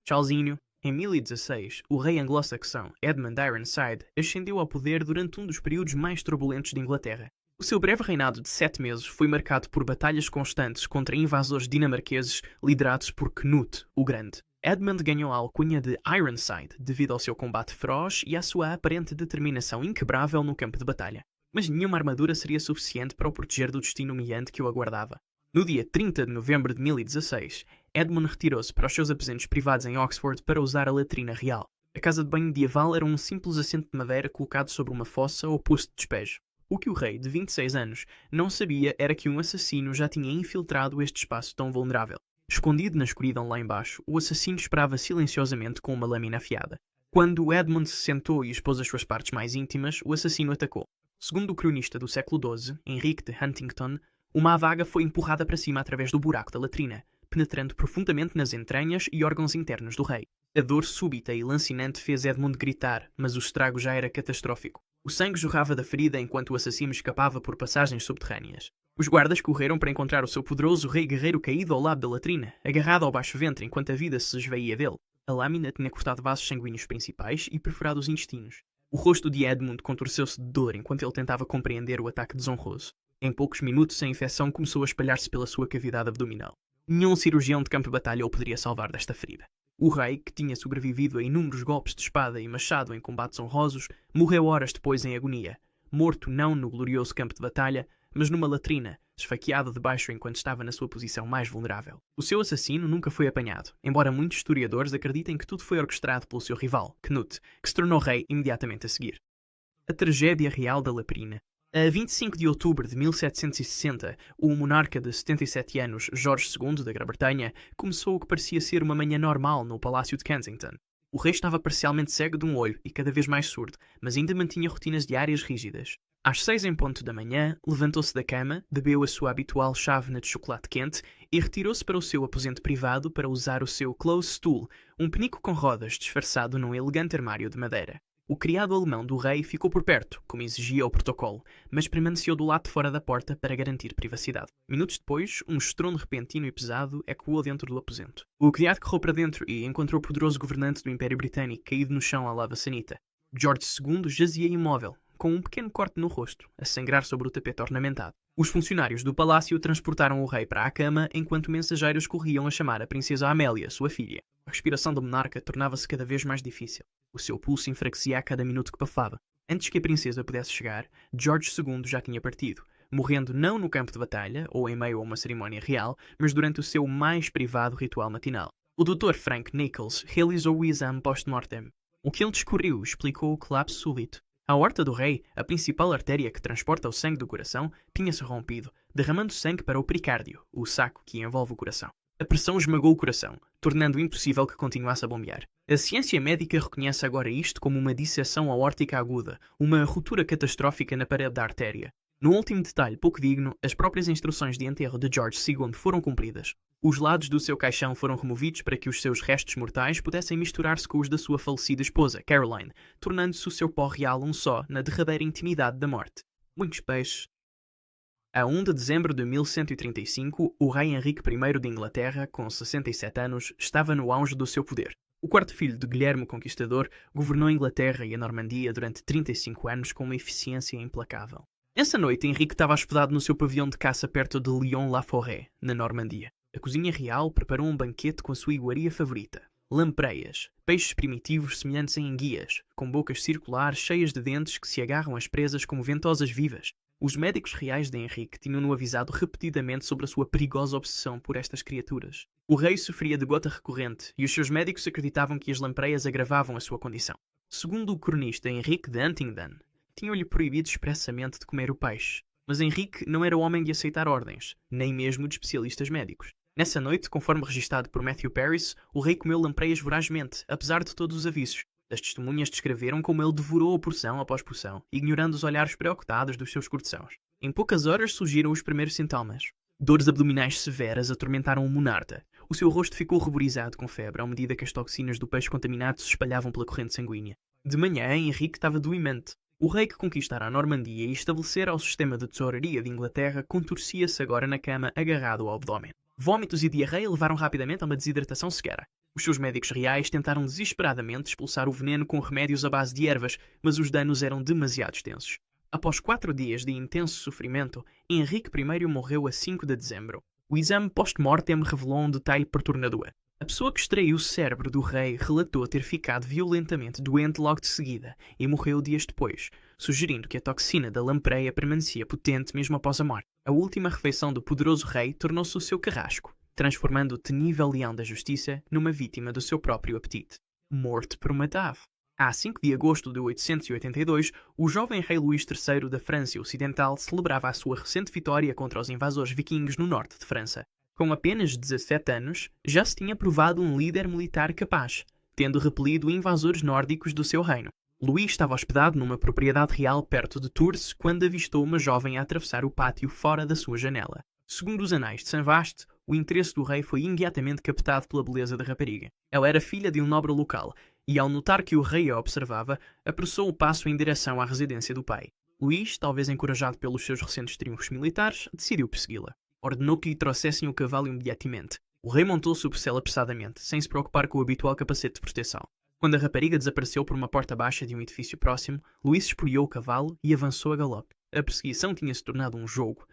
Tchauzinho. Em 1016, o rei anglo-saxão Edmund Ironside ascendeu ao poder durante um dos períodos mais turbulentos de Inglaterra. O seu breve reinado de 7 meses foi marcado por batalhas constantes contra invasores dinamarqueses liderados por Knut o Grande. Edmund ganhou a alcunha de Ironside devido ao seu combate feroz e à sua aparente determinação inquebrável no campo de batalha. Mas nenhuma armadura seria suficiente para o proteger do destino humilhante que o aguardava. No dia 30 de novembro de 1016, Edmund retirou-se para os seus aposentos privados em Oxford para usar a latrina real. A casa de banho medieval era um simples assento de madeira colocado sobre uma fossa ou poço de despejo. O que o rei, de 26 anos, não sabia era que um assassino já tinha infiltrado este espaço tão vulnerável. Escondido na escuridão lá embaixo, o assassino esperava silenciosamente com uma lâmina afiada. Quando Edmund se sentou e expôs as suas partes mais íntimas, o assassino atacou. Segundo o cronista do século XII, Henrique de Huntington, uma adaga foi empurrada para cima através do buraco da latrina, penetrando profundamente nas entranhas e órgãos internos do rei. A dor súbita e lancinante fez Edmund gritar, mas o estrago já era catastrófico. O sangue jorrava da ferida enquanto o assassino escapava por passagens subterrâneas. Os guardas correram para encontrar o seu poderoso rei guerreiro caído ao lado da latrina, agarrado ao baixo ventre enquanto a vida se esvaía dele. A lâmina tinha cortado vasos sanguíneos principais e perfurado os intestinos. O rosto de Edmund contorceu-se de dor enquanto ele tentava compreender o ataque desonroso. Em poucos minutos, a infecção começou a espalhar-se pela sua cavidade abdominal. Nenhum cirurgião de campo de batalha o poderia salvar desta ferida. O rei, que tinha sobrevivido a inúmeros golpes de espada e machado em combates honrosos, morreu horas depois em agonia, morto não no glorioso campo de batalha, mas numa latrina, esfaqueado de baixo enquanto estava na sua posição mais vulnerável. O seu assassino nunca foi apanhado, embora muitos historiadores acreditem que tudo foi orquestrado pelo seu rival, Knut, que se tornou rei imediatamente a seguir. A tragédia real da latrina. A 25 de outubro de 1760, o monarca de 77 anos, Jorge II da Grã-Bretanha, começou o que parecia ser uma manhã normal no Palácio de Kensington. O rei estava parcialmente cego de um olho e cada vez mais surdo, mas ainda mantinha rotinas diárias rígidas. Às 6 em ponto da manhã, levantou-se da cama, bebeu a sua habitual chávena de chocolate quente e retirou-se para o seu aposento privado para usar o seu close stool, um penico com rodas disfarçado num elegante armário de madeira. O criado alemão do rei ficou por perto, como exigia o protocolo, mas permaneceu do lado de fora da porta para garantir privacidade. Minutos depois, um estrondo repentino e pesado ecoou dentro do aposento. O criado correu para dentro e encontrou o poderoso governante do Império Britânico caído no chão ao lado da sanita. George II jazia imóvel, com um pequeno corte no rosto, a sangrar sobre o tapete ornamentado. Os funcionários do palácio transportaram o rei para a cama enquanto mensageiros corriam a chamar a princesa Amélia, sua filha. A respiração do monarca tornava-se cada vez mais difícil. O seu pulso enfraquecia a cada minuto que passava. Antes que a princesa pudesse chegar, George II já tinha partido, morrendo não no campo de batalha ou em meio a uma cerimónia real, mas durante o seu mais privado ritual matinal. O Dr. Frank Nichols realizou o exame post-mortem. O que ele descobriu explicou o colapso súbito. A aorta do rei, a principal artéria que transporta o sangue do coração, tinha-se rompido, derramando sangue para o pericárdio, o saco que envolve o coração. A pressão esmagou o coração, tornando impossível que continuasse a bombear. A ciência médica reconhece agora isto como uma disseção aórtica aguda, uma ruptura catastrófica na parede da artéria. No último detalhe pouco digno, as próprias instruções de enterro de George II foram cumpridas. Os lados do seu caixão foram removidos para que os seus restos mortais pudessem misturar-se com os da sua falecida esposa, Caroline, tornando-se o seu pó real um só na derradeira intimidade da morte. Muitos peixes. A 1 de dezembro de 1135, o rei Henrique I de Inglaterra, com 67 anos, estava no auge do seu poder. O quarto filho de Guilherme o Conquistador governou a Inglaterra e a Normandia durante 35 anos com uma eficiência implacável. Nessa noite, Henrique estava hospedado no seu pavilhão de caça perto de Lyon-la-Forêt, na Normandia. A cozinha real preparou um banquete com a sua iguaria favorita. Lampreyas, peixes primitivos semelhantes a enguias, com bocas circulares cheias de dentes que se agarram às presas como ventosas vivas. Os médicos reais de Henrique tinham-no avisado repetidamente sobre a sua perigosa obsessão por estas criaturas. O rei sofria de gota recorrente e os seus médicos acreditavam que as lampreias agravavam a sua condição. Segundo o cronista Henrique de Huntingdon, tinham-lhe proibido expressamente de comer o peixe. Mas Henrique não era o homem de aceitar ordens, nem mesmo de especialistas médicos. Nessa noite, conforme registado por Matthew Paris, o rei comeu lampreias vorazmente, apesar de todos os avisos. As testemunhas descreveram como ele devorou a porção após porção, ignorando os olhares preocupados dos seus cortesãos. Em poucas horas surgiram os primeiros sintomas. Dores abdominais severas atormentaram o monarca. O seu rosto ficou ruborizado com febre à medida que as toxinas do peixe contaminado se espalhavam pela corrente sanguínea. De manhã, Henrique estava doimente. O rei que conquistara a Normandia e estabelecera o sistema de tesouraria de Inglaterra contorcia-se agora na cama agarrado ao abdômen. Vômitos e diarreia levaram rapidamente a uma desidratação severa. Os seus médicos reais tentaram desesperadamente expulsar o veneno com remédios à base de ervas, mas os danos eram demasiado extensos. Após 4 dias de intenso sofrimento, Henrique I morreu a 5 de dezembro. O exame post-mortem revelou um detalhe perturbador. A pessoa que extraiu o cérebro do rei relatou ter ficado violentamente doente logo de seguida e morreu dias depois, sugerindo que a toxina da lampreia permanecia potente mesmo após a morte. A última refeição do poderoso rei tornou-se o seu carrasco, transformando o temível leão da justiça numa vítima do seu próprio apetite. Morto por uma ave. A 5 de agosto de 882, o jovem rei Luís III da França Ocidental celebrava a sua recente vitória contra os invasores vikingos no norte de França. Com apenas 17 anos, já se tinha provado um líder militar capaz, tendo repelido invasores nórdicos do seu reino. Luís estava hospedado numa propriedade real perto de Tours quando avistou uma jovem a atravessar o pátio fora da sua janela. Segundo os anais de Saint-Vaast, o interesse do rei foi imediatamente captado pela beleza da rapariga. Ela era filha de um nobre local, e ao notar que o rei a observava, apressou o passo em direção à residência do pai. Luís, talvez encorajado pelos seus recentes triunfos militares, decidiu persegui-la. Ordenou que lhe trouxessem o cavalo imediatamente. O rei montou sobre ela apressadamente, sem se preocupar com o habitual capacete de proteção. Quando a rapariga desapareceu por uma porta baixa de um edifício próximo, Luís espoliou o cavalo e avançou a galope. A perseguição tinha se tornado um jogo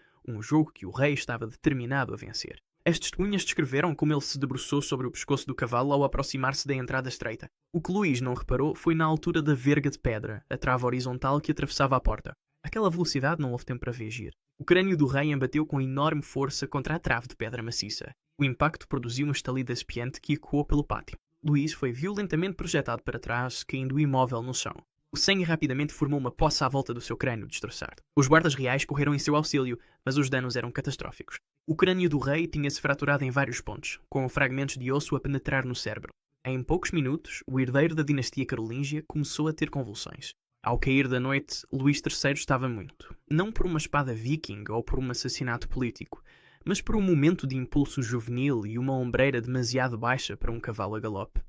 que o rei estava determinado a vencer. As testemunhas descreveram como ele se debruçou sobre o pescoço do cavalo ao aproximar-se da entrada estreita. O que Luís não reparou foi na altura da verga de pedra, a trava horizontal que atravessava a porta. Àquela velocidade não houve tempo para reagir. O crânio do rei embateu com enorme força contra a trave de pedra maciça. O impacto produziu uma estalida espiante que ecoou pelo pátio. Luís foi violentamente projetado para trás, caindo imóvel no chão. O sangue rapidamente formou uma poça à volta do seu crânio destroçado. Os guardas reais correram em seu auxílio, mas os danos eram catastróficos. O crânio do rei tinha-se fraturado em vários pontos, com fragmentos de osso a penetrar no cérebro. Em poucos minutos, o herdeiro da dinastia carolíngia começou a ter convulsões. Ao cair da noite, Luís III estava muito. Não por uma espada viking ou por um assassinato político, mas por um momento de impulso juvenil e uma ombreira demasiado baixa para um cavalo a galope.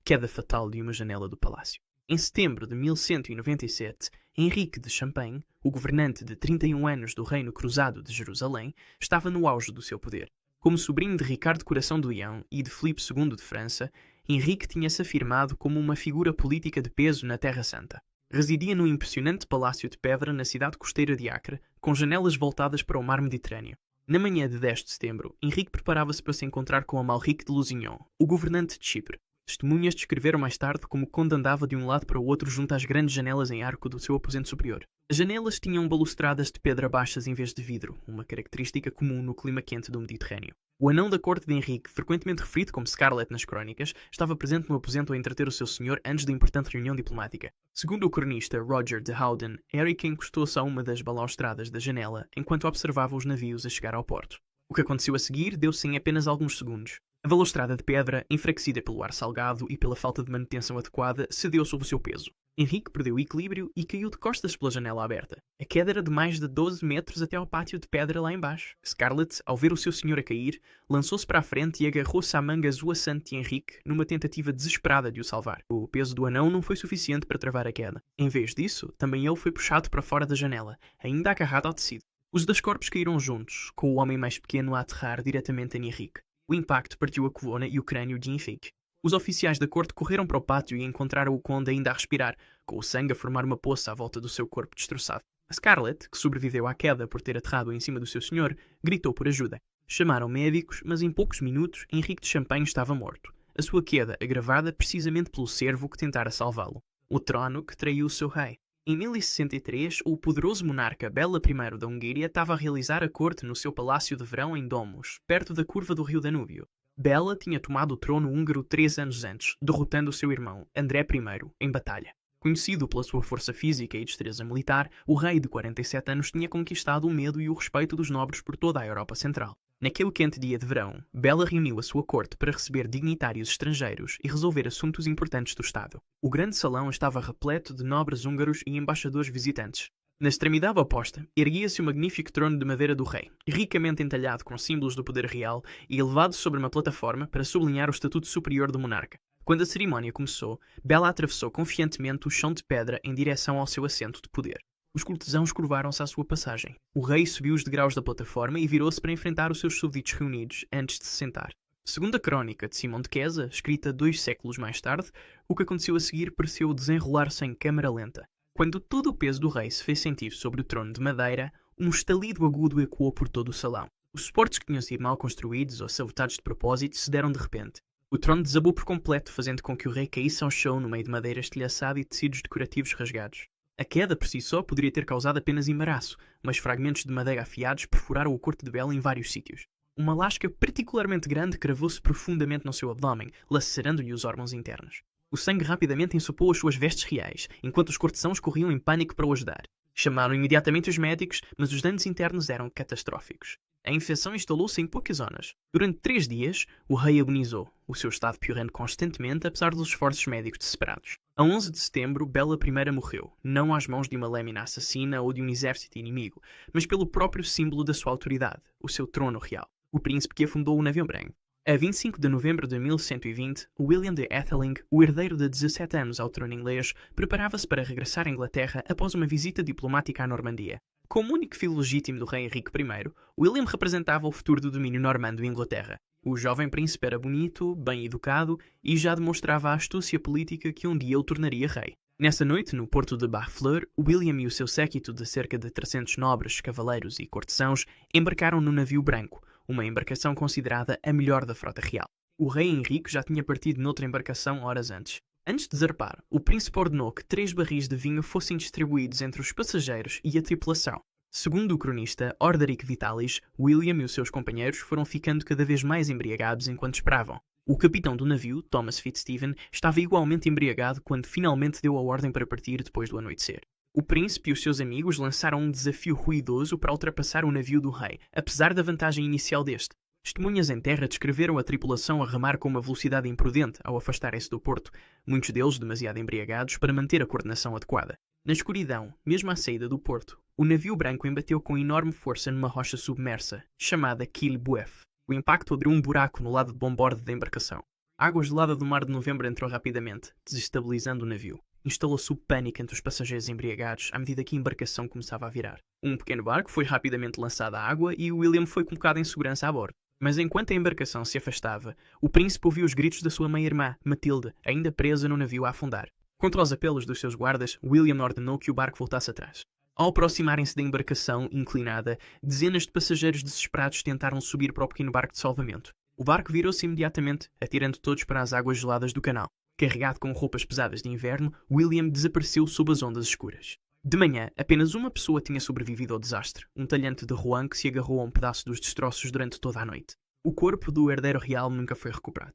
Queda fatal de uma janela do palácio. Em setembro de 1197, Henrique de Champagne, o governante de 31 anos do Reino Cruzado de Jerusalém, estava no auge do seu poder. Como sobrinho de Ricardo Coração de Leão e de Filipe II de França, Henrique tinha-se afirmado como uma figura política de peso na Terra Santa. Residia num impressionante palácio de pedra na cidade costeira de Acre, com janelas voltadas para o mar Mediterrâneo. Na manhã de 10 de setembro, Henrique preparava-se para se encontrar com Amalric de Lusignan, o governante de Chipre. Testemunhas descreveram mais tarde como quando andava de um lado para o outro junto às grandes janelas em arco do seu aposento superior. As janelas tinham balustradas de pedra baixas em vez de vidro, uma característica comum no clima quente do Mediterrâneo. O anão da corte de Henrique, frequentemente referido como Scarlett nas crónicas, estava presente no aposento a entreter o seu senhor antes da importante reunião diplomática. Segundo o cronista Roger de Howden, Eric encostou-se a uma das balaustradas da janela enquanto observava os navios a chegar ao porto. O que aconteceu a seguir deu-se em apenas alguns segundos. A balaustrada de pedra, enfraquecida pelo ar salgado e pela falta de manutenção adequada, cedeu sob o seu peso. Henrique perdeu o equilíbrio e caiu de costas pela janela aberta. A queda era de mais de 12 metros até ao pátio de pedra lá embaixo. Scarlett, ao ver o seu senhor a cair, lançou-se para a frente e agarrou-se à manga esvoaçante de Henrique numa tentativa desesperada de o salvar. O peso do anão não foi suficiente para travar a queda. Em vez disso, também ele foi puxado para fora da janela, ainda agarrado ao tecido. Os dois corpos caíram juntos, com o homem mais pequeno a aterrar diretamente em Henrique. O impacto partiu a coluna e o crânio de Henrique. Os oficiais da corte correram para o pátio e encontraram o conde ainda a respirar, com o sangue a formar uma poça à volta do seu corpo destroçado. A Scarlett, que sobreviveu à queda por ter aterrado em cima do seu senhor, gritou por ajuda. Chamaram médicos, mas em poucos minutos Henrique de Champagne estava morto. A sua queda agravada precisamente pelo servo que tentara salvá-lo. O trono que traiu o seu rei. Em 1063, o poderoso monarca Bela I da Hungria estava a realizar a corte no seu palácio de verão em Domus, perto da curva do rio Danúbio. Bela tinha tomado o trono húngaro 3 anos antes, derrotando o seu irmão, André I, em batalha. Conhecido pela sua força física e destreza militar, o rei de 47 anos tinha conquistado o medo e o respeito dos nobres por toda a Europa Central. Naquele quente dia de verão, Bela reuniu a sua corte para receber dignitários estrangeiros e resolver assuntos importantes do Estado. O grande salão estava repleto de nobres húngaros e embaixadores visitantes. Na extremidade oposta, erguia-se o magnífico trono de madeira do rei, ricamente entalhado com símbolos do poder real e elevado sobre uma plataforma para sublinhar o estatuto superior do monarca. Quando a cerimónia começou, Bela atravessou confiantemente o chão de pedra em direção ao seu assento de poder. Os cortesãos curvaram-se à sua passagem. O rei subiu os degraus da plataforma e virou-se para enfrentar os seus súbditos reunidos antes de se sentar. Segundo a crónica de Simão de Queza, escrita 2 séculos mais tarde, o que aconteceu a seguir pareceu desenrolar-se em câmara lenta. Quando todo o peso do rei se fez sentir sobre o trono de madeira, um estalido agudo ecoou por todo o salão. Os suportes que tinham sido mal construídos ou sabotados de propósito cederam de repente. O trono desabou por completo, fazendo com que o rei caísse ao chão no meio de madeira estilhaçada e tecidos decorativos rasgados. A queda por si só poderia ter causado apenas embaraço, mas fragmentos de madeira afiados perfuraram o corpo de Bela em vários sítios. Uma lasca particularmente grande cravou-se profundamente no seu abdômen, lacerando-lhe os órgãos internos. O sangue rapidamente ensopou as suas vestes reais, enquanto os cortesãos corriam em pânico para o ajudar. Chamaram imediatamente os médicos, mas os danos internos eram catastróficos. A infecção instalou-se em poucas zonas. Durante 3 dias, o rei agonizou, o seu estado piorando constantemente apesar dos esforços médicos desesperados. A 11 de setembro, Bela I morreu, não às mãos de uma lâmina assassina ou de um exército inimigo, mas pelo próprio símbolo da sua autoridade, o seu trono real, o príncipe que afundou o navio branco. A 25 de novembro de 1120, William de Atheling, o herdeiro de 17 anos ao trono inglês, preparava-se para regressar à Inglaterra após uma visita diplomática à Normandia. Como único filho legítimo do rei Henrique I, William representava o futuro do domínio normando em Inglaterra. O jovem príncipe era bonito, bem educado e já demonstrava a astúcia política que um dia o tornaria rei. Nessa noite, no porto de Barfleur, William e o seu séquito de cerca de 300 nobres, cavaleiros e cortesãos embarcaram no navio branco, uma embarcação considerada a melhor da frota real. O rei Henrique já tinha partido noutra embarcação horas antes. Antes de zarpar, o príncipe ordenou que 3 barris de vinho fossem distribuídos entre os passageiros e a tripulação. Segundo o cronista Orderic Vitalis, William e os seus companheiros foram ficando cada vez mais embriagados enquanto esperavam. O capitão do navio, Thomas Fitzstephen, estava igualmente embriagado quando finalmente deu a ordem para partir depois do anoitecer. O príncipe e os seus amigos lançaram um desafio ruidoso para ultrapassar o navio do rei, apesar da vantagem inicial deste. Testemunhas em terra descreveram a tripulação a remar com uma velocidade imprudente ao afastarem-se do porto, muitos deles demasiado embriagados para manter a coordenação adequada. Na escuridão, mesmo à saída do porto, o navio branco embateu com enorme força numa rocha submersa, chamada Quille Boeuf. O impacto abriu um buraco no lado de bombordo da embarcação. A água gelada do mar de novembro entrou rapidamente, desestabilizando o navio. Instalou-se o pânico entre os passageiros embriagados à medida que a embarcação começava a virar. Um pequeno barco foi rapidamente lançado à água e William foi colocado em segurança a bordo. Mas enquanto a embarcação se afastava, o príncipe ouviu os gritos da sua meia-irmã, Matilde, ainda presa no navio a afundar. Contra os apelos dos seus guardas, William ordenou que o barco voltasse atrás. Ao aproximarem-se da embarcação, inclinada, dezenas de passageiros desesperados tentaram subir para o pequeno barco de salvamento. O barco virou-se imediatamente, atirando todos para as águas geladas do canal. Carregado com roupas pesadas de inverno, William desapareceu sob as ondas escuras. De manhã, apenas uma pessoa tinha sobrevivido ao desastre, um talhante de Rouen que se agarrou a um pedaço dos destroços durante toda a noite. O corpo do herdeiro real nunca foi recuperado.